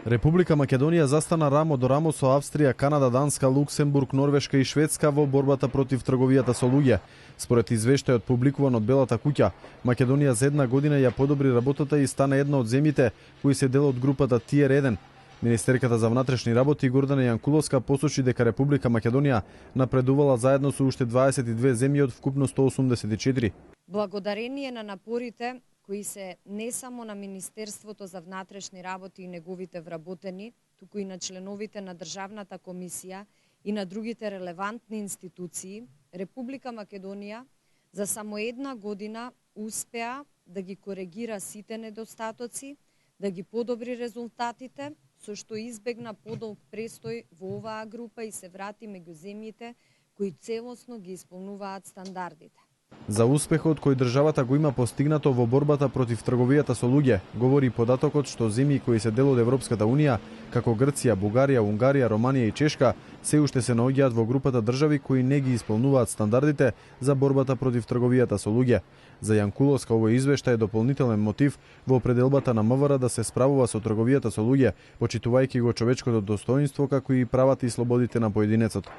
Република Македонија застана рамо до рамо со Австрија, Канада, Данска, Луксембург, Норвешка и Шведска во борбата против трговијата со луѓе. Според извештајот публикуван од Белата куќа, Македонија за една година ја подобри работата и стана една од земјите кои се дел од групата Tier 1. Министерката за внатрешни работи Гордана Јанкуловска посочи дека Република Македонија напредувала заедно со уште 22 земји од вкупно 184. Благодарение на напорите кои се не само на Министерството за внатрешни работи и неговите вработени, туку и на членовите на Државната комисија и на другите релевантни институции, Република Македонија за само една година успеа да ги коригира сите недостатоци, да ги подобри резултатите, со што избегна подолг престој во оваа група и се врати меѓу земјите кои целосно ги исполнуваат стандардите. За успехот кој државата го има постигнато во борбата против трговијата со луѓе, говори податокот што земји кои се дел од Европската Унија, како Грција, Бугарија, Унгарија, Романија и Чешка, се уште се наоѓаат во групата држави кои не ги исполнуваат стандардите за борбата против трговијата со луѓе. За Јанкуловска овој извештај е дополнителен мотив во определбата на МВР да се справува со трговијата со луѓе, почитувајќи го човечкото достоинство како и правата и слободите на поединецот.